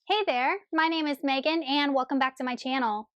Hey there, my name is Megan and welcome back to my channel.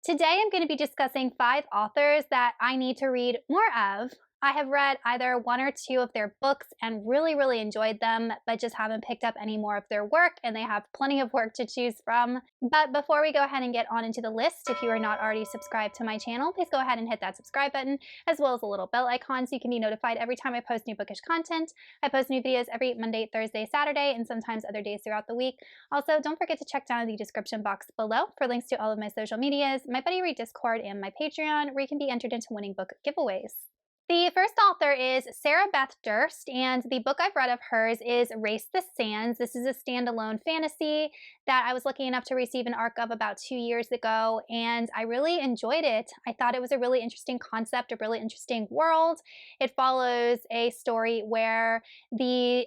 Today I'm going to be discussing 5 authors that I need to read more of. I have read either 1 or 2 of their books and really enjoyed them, but just haven't picked up any more of their work, and they have plenty of work to choose from. But before we go ahead and get on into the list, if you are not already subscribed to my channel, please go ahead and hit that subscribe button, as well as the little bell icon so you can be notified every time I post new bookish content. I post new videos every Monday, Thursday, Saturday, and sometimes other days throughout the week. Also, don't forget to check down the description box below for links to all of my social medias, my Buddy Read Discord, and my Patreon, where you can be entered into winning book giveaways. The first author is Sarah Beth Durst, and the book I've read of hers is Race the Sands. This is a standalone fantasy that I was lucky enough to receive an ARC of about 2 years ago, and I really enjoyed it. I thought it was a really interesting concept, a really interesting world. It follows a story where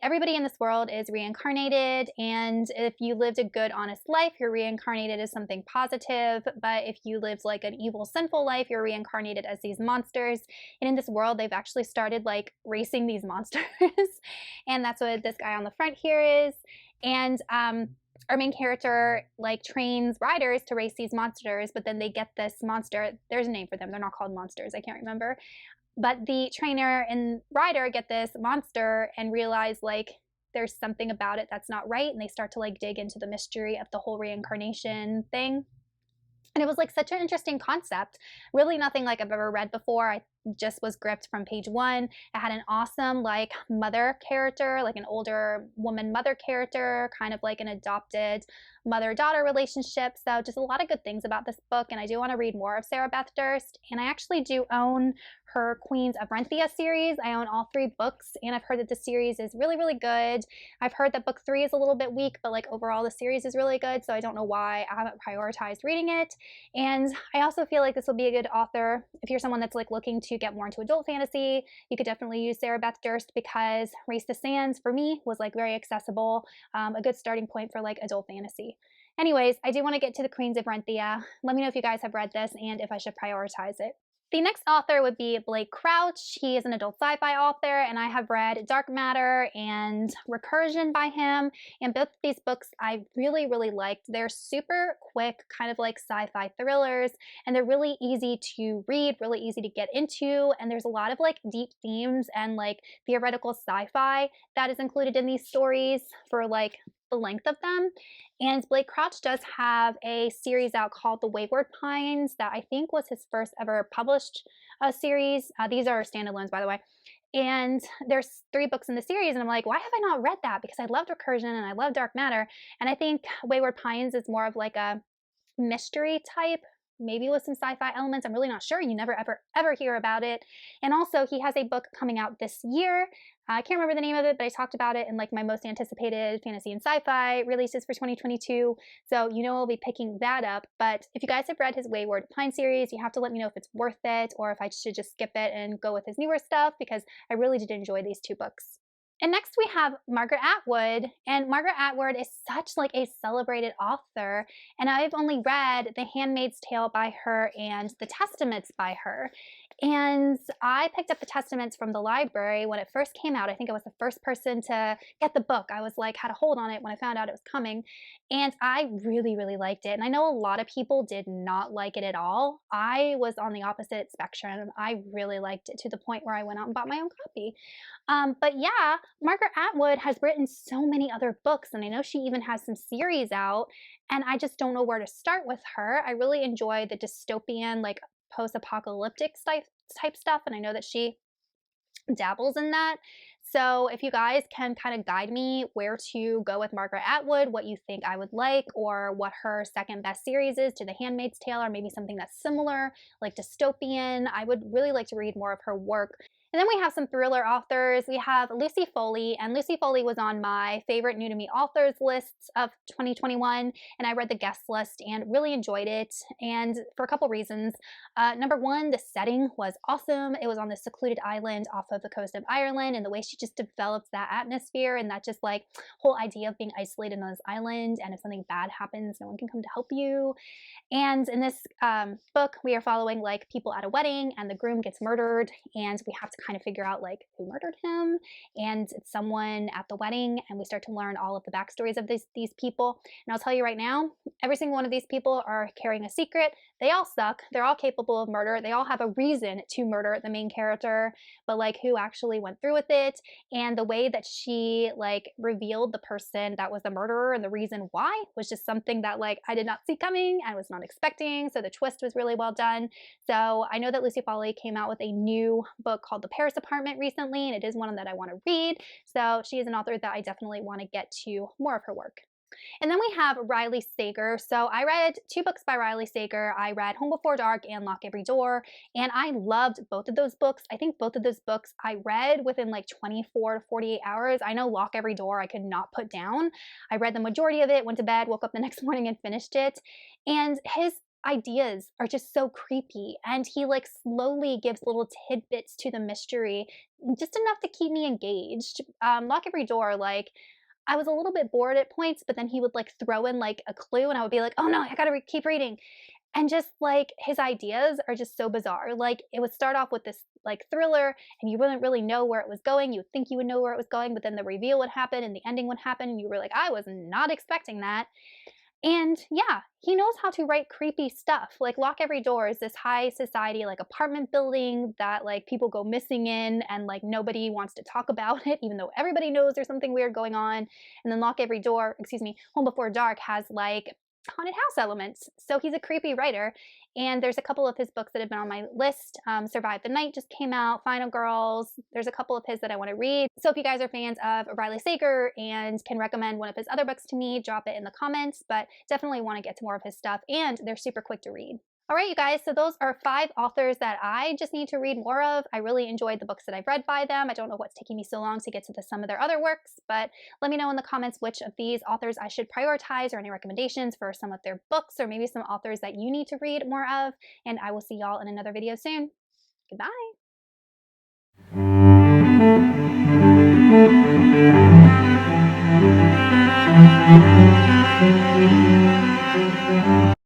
everybody in this world is reincarnated, and if you lived a good, honest life, you're reincarnated as something positive, but if you lived like an evil, sinful life, you're reincarnated as these monsters. And in this world, they've actually started like racing these monsters and that's what this guy on the front here is. And our main character like trains riders to race these monsters, but then they get this monster. There's a name for them. They're not called monsters. I can't remember. But the trainer and rider get this monster and realize like there's something about it that's not right, and they start to like dig into the mystery of the whole reincarnation thing. And it was like such an interesting concept. Really nothing like I've ever read before. I just was gripped from page 1. It had an awesome like mother character, like an older woman mother character, kind of like an adopted mother-daughter relationship. So just a lot of good things about this book, and I do want to read more of Sarah Beth Durst. And I actually do own her Queens of Renthia series. I own all 3 books, and I've heard that the series is really good. I've heard that book 3 is a little bit weak, but like overall the series is really good, so I don't know why I haven't prioritized reading it. And I also feel like this will be a good author if you're someone that's like looking to get more into adult fantasy. You could definitely use Sarah Beth Durst, because Race the Sands for me was like very accessible, a good starting point for like adult fantasy. Anyways, I do want to get to the Queens of Renthia. Let me know if you guys have read this and if I should prioritize it. The next author would be Blake Crouch. He is an adult sci-fi author, and I have read Dark Matter and Recursion by him, and both of these books I really liked. They're super quick, kind of like sci-fi thrillers, and they're really easy to read, really easy to get into, and there's a lot of like deep themes and like theoretical sci-fi that is included in these stories for like the length of them. And Blake Crouch does have a series out called The Wayward Pines that I think was his first ever published series. These are standalones, by the way. And there's 3 books in the series, and I'm like, why have I not read that? Because I loved Recursion and I love Dark Matter. And I think Wayward Pines is more of like a mystery type, maybe with some sci-fi elements. I'm really not sure. You never ever hear about it. And also he has a book coming out this year. I can't remember the name of it, but I talked about it in like my most anticipated fantasy and sci-fi releases for 2022. So you know I'll be picking that up. But if you guys have read his Wayward Pine series, you have to let me know if it's worth it or if I should just skip it and go with his newer stuff, because I really did enjoy these 2 books. And next we have Margaret Atwood, and Margaret Atwood is such like a celebrated author, and I've only read The Handmaid's Tale by her and The Testaments by her. And I picked up The Testaments from the library when it first came out. I think I was the first person to get the book. I was like, had a hold on it when I found out it was coming. And I really liked it. And I know a lot of people did not like it at all. I was on the opposite spectrum. I really liked it to the point where I went out and bought my own copy. But yeah, Margaret Atwood has written so many other books, and I know she even has some series out, and I just don't know where to start with her. I really enjoy the dystopian, like post-apocalyptic type stuff, and I know that she dabbles in that. So if you guys can kind of guide me where to go with Margaret Atwood, what you think I would like, or what her second best series is to The Handmaid's Tale, or maybe something that's similar, like dystopian, I would really like to read more of her work. And then we have some thriller authors. We have Lucy Foley, and Lucy Foley was on my favorite new to me authors lists of 2021, and I read the guest list and really enjoyed it, and for a couple reasons. Number 1, the setting was awesome. It was on this secluded island off of the coast of Ireland, and the way she just develops that atmosphere and that just like whole idea of being isolated on this island, and if something bad happens, no one can come to help you. And in this book, we are following like people at a wedding, and the groom gets murdered, and we have to kind of figure out like who murdered him, and it's someone at the wedding, and we start to learn all of the backstories of these people. And I'll tell you right now, every single one of these people are carrying a secret. They all suck. They're all capable of murder. They all have a reason to murder the main character, but like who actually went through with it, and the way that she like revealed the person that was the murderer and the reason why was just something that like I did not see coming and was not expecting. So the twist was really well done. So I know that Lucy Foley came out with a new book called The Paris Apartment recently, and it is one that I want to read. So she is an author that I definitely want to get to more of her work. And then we have Riley Sager. So I read 2 books by Riley Sager. I read Home Before Dark and Lock Every Door, and I loved both of those books. I think both of those books I read within like 24 to 48 hours. I know Lock Every Door I could not put down. I read the majority of it, went to bed, woke up the next morning and finished it. And his ideas are just so creepy, and he like slowly gives little tidbits to the mystery, just enough to keep me engaged. Lock Every Door, like I was a little bit bored at points, but then he would like throw in like a clue and I would be like, oh no, I gotta keep reading. And just like his ideas are just so bizarre. Like it would start off with this like thriller and you wouldn't really know where it was going. You would think you would know where it was going, but then the reveal would happen and the ending would happen and you were like, I was not expecting that. And yeah, he knows how to write creepy stuff. Like Lock Every Door is this high society like apartment building that like people go missing in and like nobody wants to talk about it even though everybody knows there's something weird going on. And then Home Before Dark has like haunted house elements. So he's a creepy writer. And there's a couple of his books that have been on my list. Survive the Night just came out, Final Girls. There's a couple of his that I want to read. So if you guys are fans of Riley Sager and can recommend one of his other books to me, drop it in the comments, but definitely want to get to more of his stuff, and they're super quick to read. All right, you guys, so those are 5 authors that I just need to read more of. I really enjoyed the books that I've read by them. I don't know what's taking me so long to get to some of their other works, but let me know in the comments which of these authors I should prioritize or any recommendations for some of their books or maybe some authors that you need to read more of, and I will see y'all in another video soon. Goodbye.